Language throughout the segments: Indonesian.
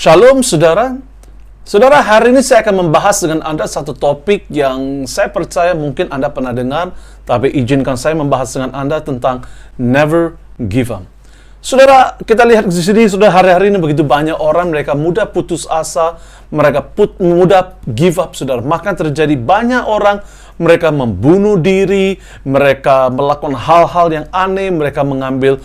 Shalom saudara. Saudara, hari ini saya akan membahas dengan Anda satu topik yang saya percaya mungkin Anda pernah dengar, tapi izinkan saya membahas dengan Anda tentang never give up. Saudara, kita lihat di sini, saudara, hari-hari ini begitu banyak orang, mereka mudah putus asa, mereka mudah give up, saudara. Maka terjadi banyak orang, mereka membunuh diri, mereka melakukan hal-hal yang aneh, mereka mengambil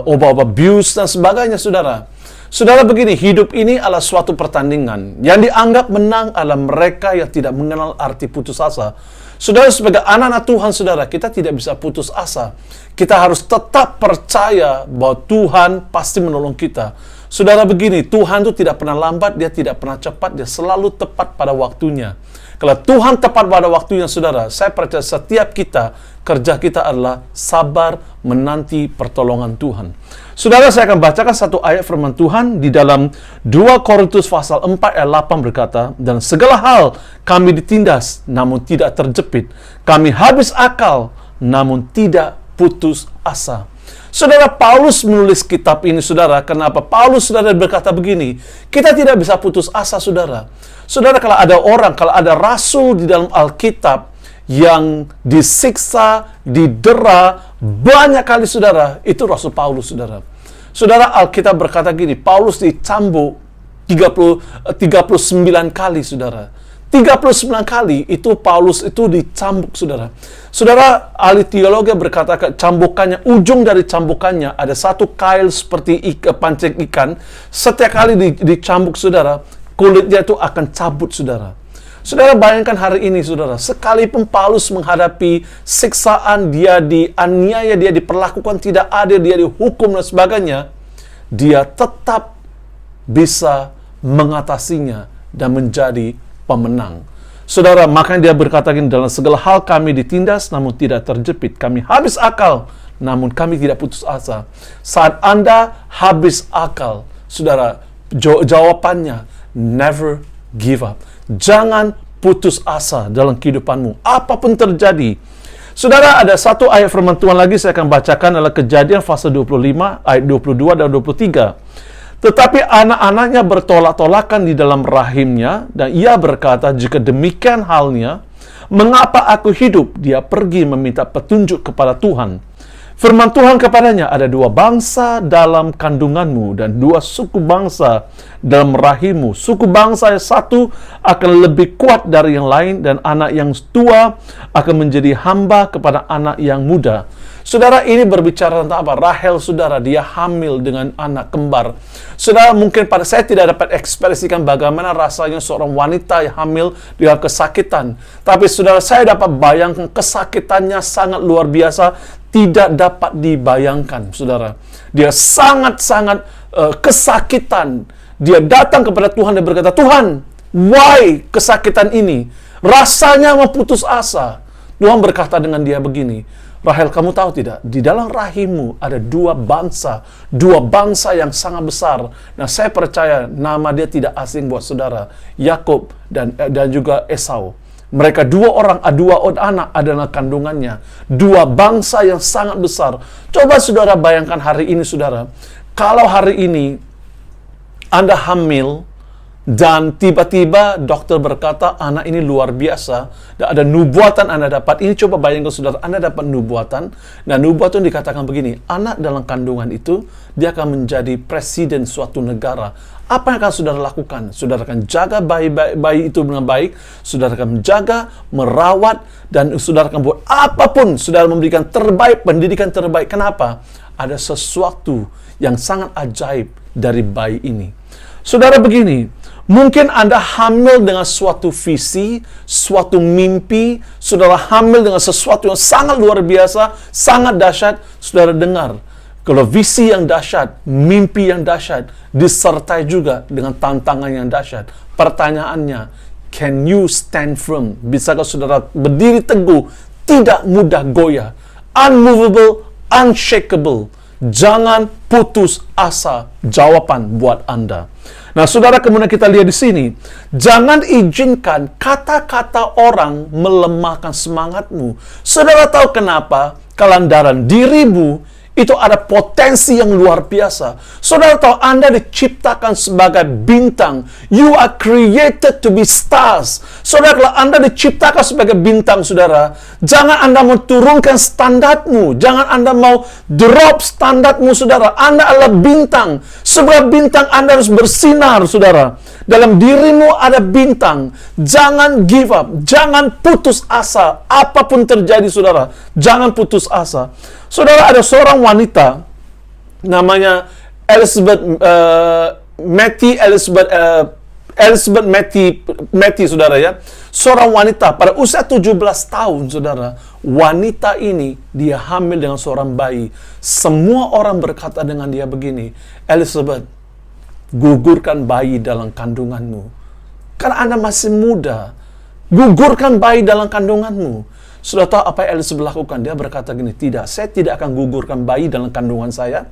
obat-obat abuse dan sebagainya, saudara. Saudara, begini, hidup ini adalah suatu pertandingan. Yang dianggap menang adalah mereka yang tidak mengenal arti putus asa. Saudara, sebagai anak-anak Tuhan, saudara, kita tidak bisa putus asa. Kita harus tetap percaya bahwa Tuhan pasti menolong kita. Saudara, begini, Tuhan itu tidak pernah lambat, Dia tidak pernah cepat, Dia selalu tepat pada waktunya. Kalau Tuhan tepat pada waktunya, saudara, saya percaya setiap kita, kerja kita adalah sabar menanti pertolongan Tuhan. Saudara, saya akan bacakan satu ayat firman Tuhan di dalam 2 Korintus pasal 4 ayat 8 berkata, "Dan segala hal kami ditindas, namun tidak terjepit. Kami habis akal, namun tidak putus asa." Saudara, Paulus menulis kitab ini, saudara. Kenapa? Paulus, saudara, berkata begini, kita tidak bisa putus asa, saudara. Saudara, kalau ada orang, kalau ada rasul di dalam Alkitab yang disiksa, didera banyak kali, saudara, itu Rasul Paulus, saudara. Saudara, Alkitab berkata gini, Paulus dicambuk 39 kali, saudara. 39 kali itu Paulus itu dicambuk, saudara. Saudara, ahli teologi berkata cambukannya, ujung dari cambukannya ada satu kail seperti pancing ikan. Setiap kali dicambuk, saudara, kulitnya itu akan cabut, saudara. Saudara, bayangkan hari ini, saudara, sekalipun Paulus menghadapi siksaan, dia dianiaya, dia diperlakukan tidak adil, dia dihukum dan sebagainya, dia tetap bisa mengatasinya dan menjadi pemenang. Saudara, makanya dia berkata gini, dalam segala hal kami ditindas namun tidak terjepit, kami habis akal namun kami tidak putus asa. Saat Anda habis akal, saudara, jawabannya never give up. Jangan putus asa dalam kehidupanmu, apapun terjadi. Saudara, ada satu ayat firman Tuhan lagi saya akan bacakan, adalah Kejadian pasal 25 ayat 22 dan 23. Tetapi anak-anaknya bertolak-tolakan di dalam rahimnya, dan ia berkata, jika demikian halnya, mengapa aku hidup? Dia pergi meminta petunjuk kepada Tuhan. Firman Tuhan kepadanya, ada 2 bangsa dalam kandunganmu, dan 2 suku bangsa dalam rahimmu. Suku bangsa yang satu akan lebih kuat dari yang lain, dan anak yang tua akan menjadi hamba kepada anak yang muda. Saudara, ini berbicara tentang apa? Rahel, saudara, dia hamil dengan anak kembar. Saudara, mungkin pada saya tidak dapat ekspresikan bagaimana rasanya seorang wanita yang hamil dengan kesakitan. Tapi saudara, saya dapat bayangkan kesakitannya sangat luar biasa, tidak dapat dibayangkan, saudara. Dia sangat-sangat kesakitan. Dia datang kepada Tuhan dan berkata, Tuhan, why kesakitan ini? Rasanya mau putus asa. Tuhan berkata dengan dia begini, Rahel, kamu tahu tidak? Di dalam rahimmu ada 2 bangsa yang sangat besar. Nah, saya percaya nama dia tidak asing buat saudara, Yakub dan juga Esau. Mereka 2 orang, 2 anak adalah kandungannya. 2 bangsa yang sangat besar. Coba saudara bayangkan hari ini, saudara. Kalau hari ini Anda hamil, dan tiba-tiba dokter berkata, anak ini luar biasa, dan ada nubuatan Anda dapat. Ini coba bayangkan, saudara, Anda dapat nubuatan, dan nubuatan dikatakan begini, anak dalam kandungan itu, dia akan menjadi presiden suatu negara. Apa yang akan saudara lakukan? Saudara akan jaga bayi itu dengan baik, saudara akan menjaga, merawat, dan saudara akan buat apapun, saudara memberikan terbaik, pendidikan terbaik. Kenapa? Ada sesuatu yang sangat ajaib dari bayi ini. Saudara, begini, mungkin Anda hamil dengan suatu visi, suatu mimpi, saudara hamil dengan sesuatu yang sangat luar biasa, sangat dahsyat. Saudara dengar, kalau visi yang dahsyat, mimpi yang dahsyat, disertai juga dengan tantangan yang dahsyat. Pertanyaannya, can you stand firm? Bisakah saudara berdiri teguh, tidak mudah goyah, unmovable, unshakable? Jangan putus asa, jawaban buat Anda. Nah, saudara, kemudian kita lihat di sini, jangan izinkan kata-kata orang melemahkan semangatmu. Saudara tahu kenapa? Kelandaran dirimu itu ada potensi yang luar biasa. Saudara tahu Anda diciptakan sebagai bintang. You are created to be stars. Saudara, kalau Anda diciptakan sebagai bintang, saudara, jangan Anda mau turunkan standarmu. Jangan Anda mau drop standarmu, saudara. Anda adalah bintang. Sebagai bintang Anda harus bersinar, saudara. Dalam dirimu ada bintang. Jangan give up. Jangan putus asa. Apapun terjadi, saudara. Jangan putus asa. Saudara, ada seorang wanita namanya Elizabeth Matty, saudara ya. Seorang wanita pada usia 17 tahun, saudara. Wanita ini dia hamil dengan seorang bayi. Semua orang berkata dengan dia begini, Elizabeth, gugurkan bayi dalam kandunganmu. Karena Anda masih muda. Gugurkan bayi dalam kandunganmu. Sudah tahu apa yang Elizabeth lakukan? Dia berkata gini, tidak, saya tidak akan gugurkan bayi dalam kandungan saya,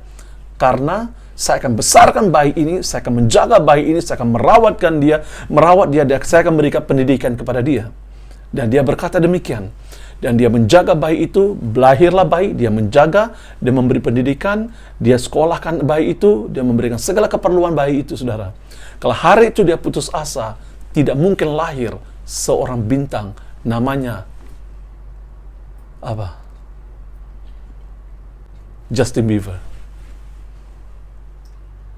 karena saya akan besarkan bayi ini, saya akan menjaga bayi ini, saya akan merawat dia, saya akan memberikan pendidikan kepada dia. Dan dia berkata demikian. Dan dia menjaga bayi itu, lahirlah bayi, dia menjaga, dia memberi pendidikan, dia sekolahkan bayi itu, dia memberikan segala keperluan bayi itu, saudara. Kalau hari itu dia putus asa, tidak mungkin lahir seorang bintang, namanya apa? Justin Bieber.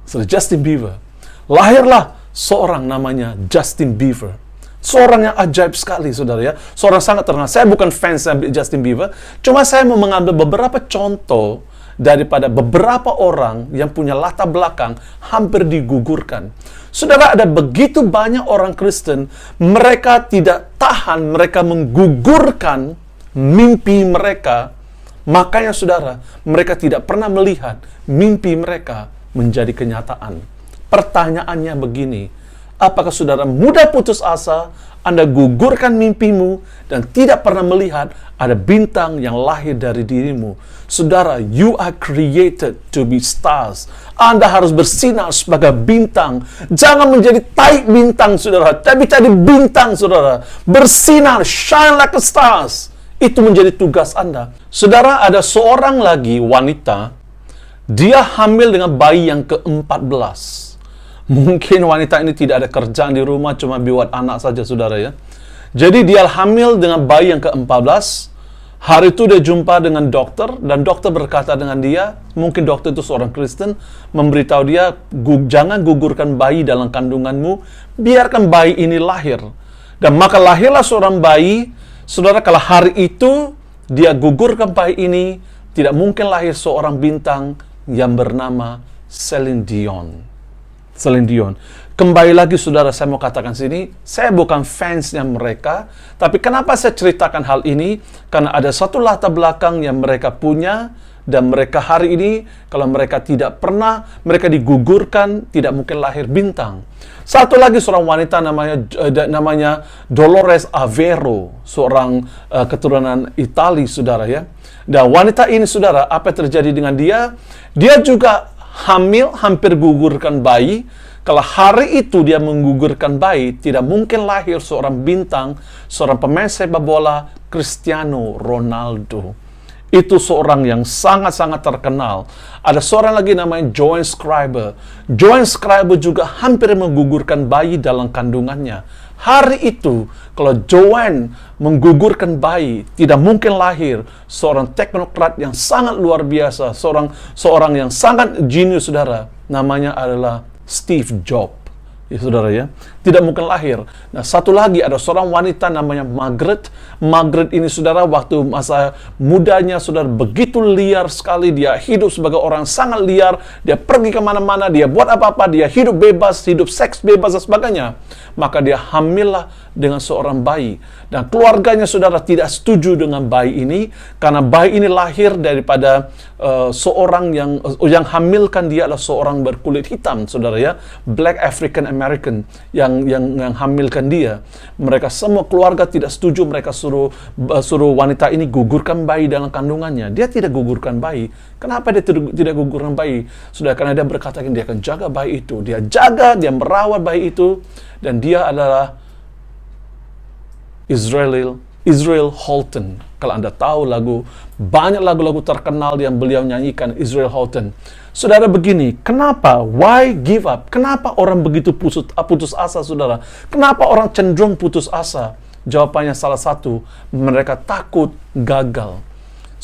Setelah Justin Bieber, lahirlah seorang namanya Justin Bieber. Seorang yang ajaib sekali, saudara ya. Seorang sangat terkenal. Saya bukan fans Justin Bieber, cuma saya mau mengambil beberapa contoh daripada beberapa orang yang punya latar belakang hampir digugurkan. Saudara, ada begitu banyak orang Kristen, mereka tidak tahan, mereka menggugurkan mimpi mereka. Makanya saudara, mereka tidak pernah melihat mimpi mereka menjadi kenyataan. Pertanyaannya begini, apakah saudara mudah putus asa, Anda gugurkan mimpimu, dan tidak pernah melihat ada bintang yang lahir dari dirimu? Saudara, you are created to be stars. Anda harus bersinar sebagai bintang. Jangan menjadi taik bintang, saudara, tapi jadi bintang, saudara. Bersinar, shine like a stars. Itu menjadi tugas Anda. Saudara, ada seorang lagi wanita, dia hamil dengan bayi yang ke-14. Mungkin wanita ini tidak ada kerjaan di rumah, cuma buat anak saja, saudara ya. Jadi dia hamil dengan bayi yang ke-14. Hari itu dia jumpa dengan dokter, dan dokter berkata dengan dia, mungkin dokter itu seorang Kristen, memberitahu dia, jangan gugurkan bayi dalam kandunganmu, biarkan bayi ini lahir. Dan maka lahirlah seorang bayi. Saudara, kalau hari itu dia gugurkan bayi ini, tidak mungkin lahir seorang bintang yang bernama Celine Dion. Celine Dion. Kembali lagi, saudara, saya mau katakan sini, saya bukan fansnya mereka, tapi kenapa saya ceritakan hal ini? Karena ada satu latar belakang yang mereka punya, dan mereka hari ini, kalau mereka tidak pernah, mereka digugurkan, tidak mungkin lahir bintang. Satu lagi seorang wanita namanya Dolores Aveiro, seorang keturunan Itali, saudara ya. Dan wanita ini, saudara, apa yang terjadi dengan dia? Dia juga hamil, hampir gugurkan bayi. Kalau hari itu dia menggugurkan bayi, tidak mungkin lahir seorang bintang, seorang pemain sepak bola, Cristiano Ronaldo. Itu seorang yang sangat-sangat terkenal. Ada seorang lagi namanya Joan Scriber. Joan Scriber juga hampir menggugurkan bayi dalam kandungannya. Hari itu, kalau Joan menggugurkan bayi, tidak mungkin lahir seorang teknokrat yang sangat luar biasa, seorang yang sangat jenius, saudara. Namanya adalah Steve Jobs. Ya, saudara ya, tidak mungkin lahir. Nah, satu lagi ada seorang wanita namanya Margaret. Margaret ini, saudara, waktu masa mudanya, saudara, begitu liar sekali. Dia hidup sebagai orang sangat liar. Dia pergi kemana-mana, dia buat apa-apa, dia hidup bebas, hidup seks bebas dan sebagainya. Maka dia hamillah dengan seorang bayi. Dan keluarganya, saudara, tidak setuju dengan bayi ini, karena bayi ini lahir daripada seorang yang hamilkan dia adalah seorang berkulit hitam, saudara ya, Black African American yang hamilkan dia. Mereka semua keluarga tidak setuju. Mereka suruh wanita ini gugurkan bayi dalam kandungannya. Dia tidak gugurkan bayi. Kenapa dia tidak gugurkan bayi? Sudah, karena dia berkata dia akan jaga bayi itu. Dia jaga, dia merawat bayi itu, dan dia adalah Israeli Israel Houghton. Kalau Anda tahu banyak lagu-lagu terkenal yang beliau nyanyikan, Israel Houghton. Saudara, begini, kenapa? Why give up? Kenapa orang begitu putus asa, saudara? Kenapa orang cenderung putus asa? Jawabannya salah satu, mereka takut gagal.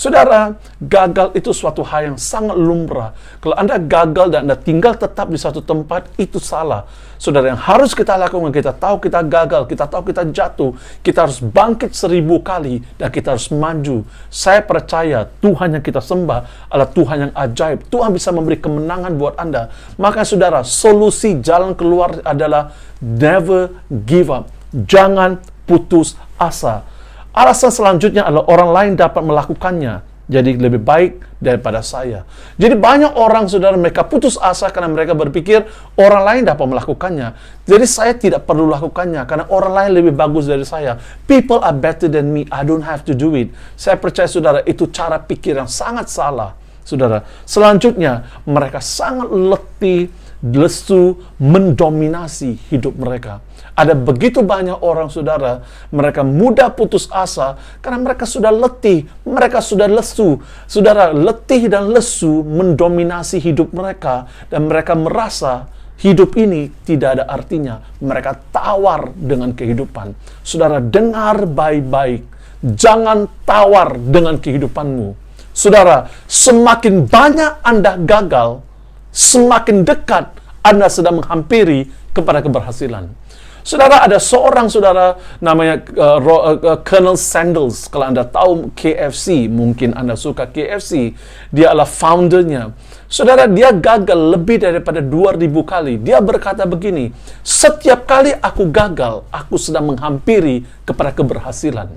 Saudara, gagal itu suatu hal yang sangat lumrah. Kalau Anda gagal dan Anda tinggal tetap di satu tempat, itu salah. Saudara, yang harus kita lakukan, kita tahu kita gagal, kita tahu kita jatuh, kita harus bangkit 1000 kali, dan kita harus maju. Saya percaya Tuhan yang kita sembah adalah Tuhan yang ajaib. Tuhan bisa memberi kemenangan buat Anda. Maka saudara, solusi jalan keluar adalah never give up. Jangan putus asa. Alasan selanjutnya adalah orang lain dapat melakukannya, jadi lebih baik daripada saya. Jadi banyak orang, saudara, mereka putus asa karena mereka berpikir orang lain dapat melakukannya. Jadi saya tidak perlu lakukannya karena orang lain lebih bagus dari saya. People are better than me, I don't have to do it. Saya percaya, saudara, itu cara pikir yang sangat salah. Saudara, selanjutnya mereka sangat letih, lesu, mendominasi hidup mereka. Ada begitu banyak orang, saudara, mereka mudah putus asa karena mereka sudah letih, mereka sudah lesu. Saudara, letih dan lesu mendominasi hidup mereka, dan mereka merasa hidup ini tidak ada artinya. Mereka tawar dengan kehidupan. Saudara, dengar baik-baik. Jangan tawar dengan kehidupanmu. Saudara, semakin banyak Anda gagal, semakin dekat Anda sedang menghampiri kepada keberhasilan. Saudara, ada seorang, saudara, namanya Colonel Sanders. Kalau Anda tahu KFC, mungkin Anda suka KFC. Dia adalah foundernya. Saudara, dia gagal lebih daripada 2000 kali. Dia berkata begini, setiap kali aku gagal, aku sedang menghampiri kepada keberhasilan.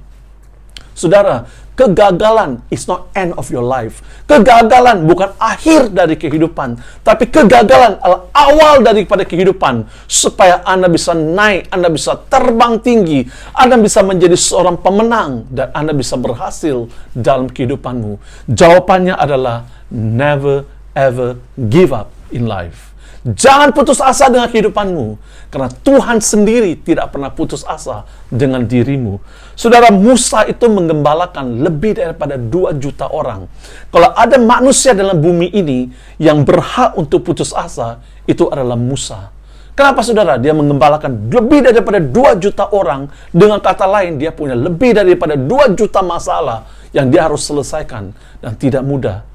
Saudara, kegagalan is not end of your life. Kegagalan bukan akhir dari kehidupan, tapi kegagalan adalah awal daripada kehidupan, supaya Anda bisa naik, Anda bisa terbang tinggi, Anda bisa menjadi seorang pemenang, dan Anda bisa berhasil dalam kehidupanmu. Jawabannya adalah never ever give up in life. Jangan putus asa dengan kehidupanmu, karena Tuhan sendiri tidak pernah putus asa dengan dirimu. Saudara, Musa itu menggembalakan lebih daripada 2 juta orang. Kalau ada manusia dalam bumi ini yang berhak untuk putus asa, itu adalah Musa. Kenapa, saudara? Dia menggembalakan lebih daripada 2 juta orang. Dengan kata lain, dia punya lebih daripada 2 juta masalah yang dia harus selesaikan, dan tidak mudah.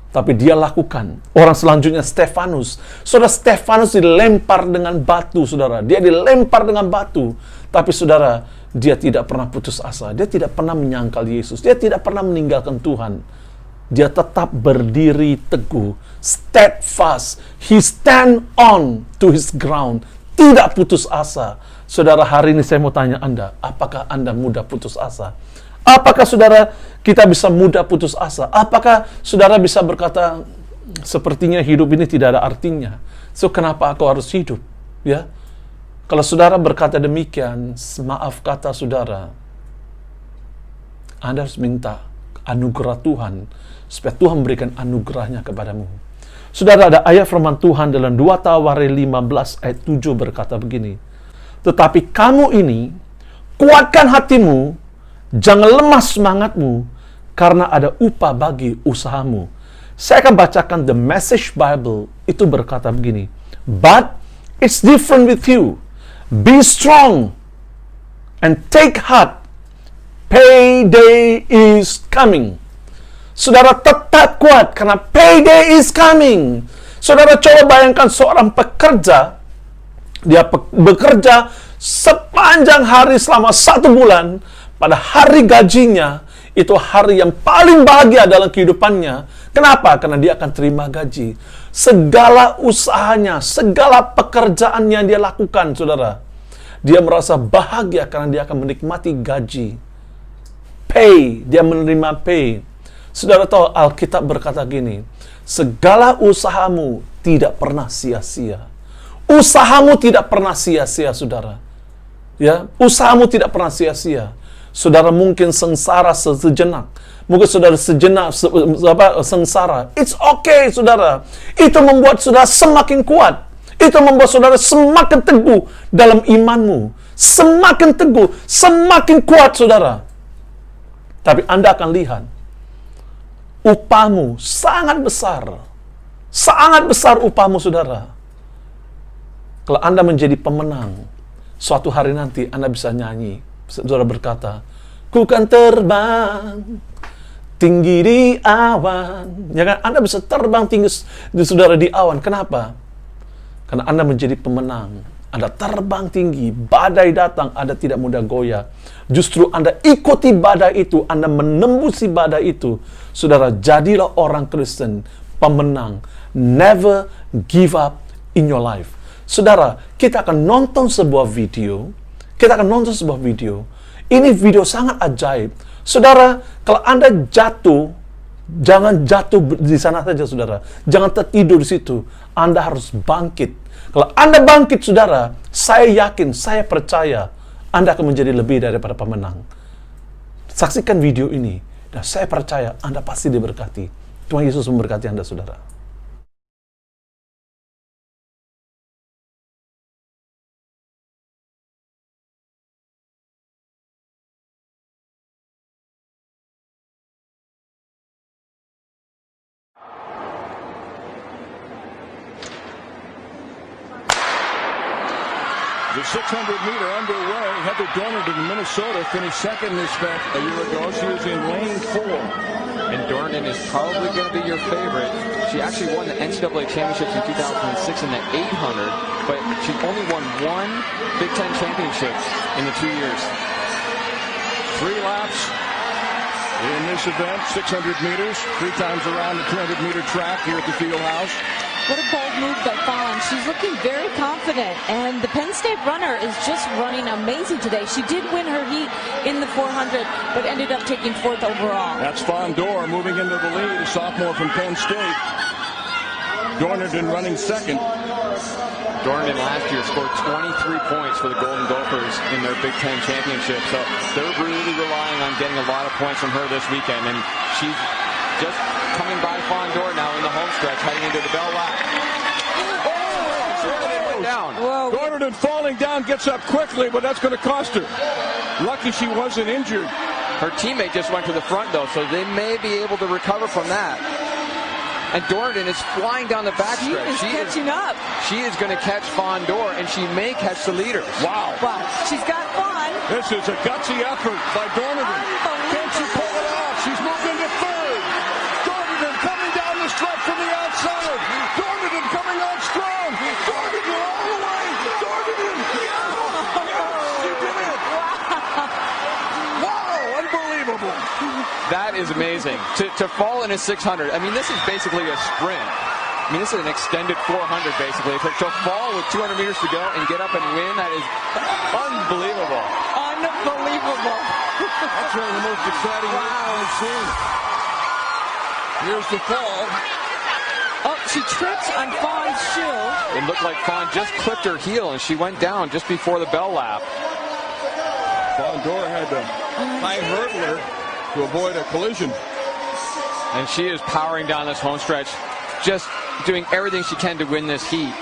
Tapi dia lakukan. Orang selanjutnya Stefanus. Saudara, Stefanus dilempar dengan batu, saudara. Dia dilempar dengan batu. Tapi saudara, dia tidak pernah putus asa. Dia tidak pernah menyangkal Yesus. Dia tidak pernah meninggalkan Tuhan. Dia tetap berdiri teguh. Steadfast. He stand on to his ground. Tidak putus asa. Saudara, hari ini saya mau tanya Anda, apakah Anda mudah putus asa? Apakah saudara kita bisa mudah putus asa? Apakah saudara bisa berkata, sepertinya hidup ini tidak ada artinya, so kenapa aku harus hidup? Ya, kalau saudara berkata demikian, maaf kata saudara, Anda harus minta anugerah Tuhan, supaya Tuhan memberikan anugerahnya kepadamu. Saudara, ada ayat firman Tuhan dalam 2 Tawarik 15 ayat 7 berkata begini, tetapi kamu ini, kuatkan hatimu, jangan lemah semangatmu, karena ada upah bagi usahamu. Saya akan bacakan The Message Bible. Itu berkata begini, but it's different with you. Be strong and take heart. Payday is coming. Saudara, tetap kuat karena payday is coming. Saudara, coba bayangkan seorang pekerja. Dia bekerja sepanjang hari selama 1 bulan. Pada hari gajinya, itu hari yang paling bahagia dalam kehidupannya. Kenapa? Karena dia akan terima gaji. Segala usahanya, segala pekerjaan yang dia lakukan, saudara, dia merasa bahagia karena dia akan menikmati gaji. Pay, dia menerima pay. Saudara tahu, Alkitab berkata gini, segala usahamu tidak pernah sia-sia. Usahamu tidak pernah sia-sia, saudara. Ya, usahamu tidak pernah sia-sia. Saudara mungkin sengsara sejenak. Mungkin saudara sejenak sengsara. It's okay, saudara. Itu membuat saudara semakin kuat. Itu membuat saudara semakin teguh dalam imanmu. Semakin teguh, semakin kuat, saudara. Tapi Anda akan lihat, upahmu sangat besar. Sangat besar upahmu, saudara. Kalau Anda menjadi pemenang, suatu hari nanti Anda bisa nyanyi. Saudara berkata, ku kan terbang tinggi di awan. Ya kan? Anda bisa terbang tinggi, saudara, di awan. Kenapa? Karena Anda menjadi pemenang. Anda terbang tinggi, badai datang, Anda tidak mudah goyah. Justru Anda ikuti badai itu, Anda menembusi badai itu. Saudara, jadilah orang Kristen, pemenang. Never give up in your life. Saudara, kita akan nonton sebuah video. Ini video sangat ajaib. Saudara, kalau Anda jatuh, jangan jatuh di sana saja, saudara. Jangan tertidur di situ. Anda harus bangkit. Kalau Anda bangkit, saudara, saya yakin, saya percaya, Anda akan menjadi lebih daripada pemenang. Saksikan video ini, dan saya percaya Anda pasti diberkati. Tuhan Yesus memberkati Anda, saudara. The 600-meter underway. Heather Dorner in Minnesota finished second in this event a year ago. She was in lane 4. And Dornan is probably going to be your favorite. She actually won the NCAA championships in 2006 in the 800, but she's only won one Big Ten championships in the 2 years. 3 laps in this event, 600 meters, 3 times around the 200-meter track here at the field house. What a bold move by Fawn. She's looking very confident, and the Penn State runner is just running amazing today. She did win her heat in the 400, but ended up taking 4th overall. That's Fawn Dorr moving into the lead, a sophomore from Penn State. Dornerdon running second. Dornan last year scored 23 points for the Golden Gophers in their Big Ten championship, so they're really relying on getting a lot of points from her this weekend, and she's just coming by Fawn Dorr now in the home stretch, heading into the bell lap. Oh, went down. Dornerdon falling down, gets up quickly, but that's going to cost her. Lucky she wasn't injured. Her teammate just went to the front, though, so they may be able to recover from that. And Dornerdon is flying down the backstretch. She is catching up. She is going to catch Fawn Dorr, and she may catch the leaders. Wow. Wow. She's got Fawn. This is a gutsy effort by Dornerdon. Can she pull it off? She's moved into third. Dornerdon coming down the stretch from the outside. Dornerdon coming on strong. Dornerdon all the way. Dornerdon. She did it. Wow. Unbelievable. That is amazing. To fall in a 600, I mean, this is basically a sprint. I mean, this is an extended 400, basically. To fall with 200 meters to go and get up and win, that is unbelievable. Unbelievable. That's one of the most exciting things I've seen. Here's the fall. Oh, she tripped on Fawn's shoe. It looked like Fawn just clipped her heel, and she went down just before the bell lap. Fawn Dorr had to high hurdler to avoid a collision. And she is powering down this home stretch, just doing everything she can to win this heat.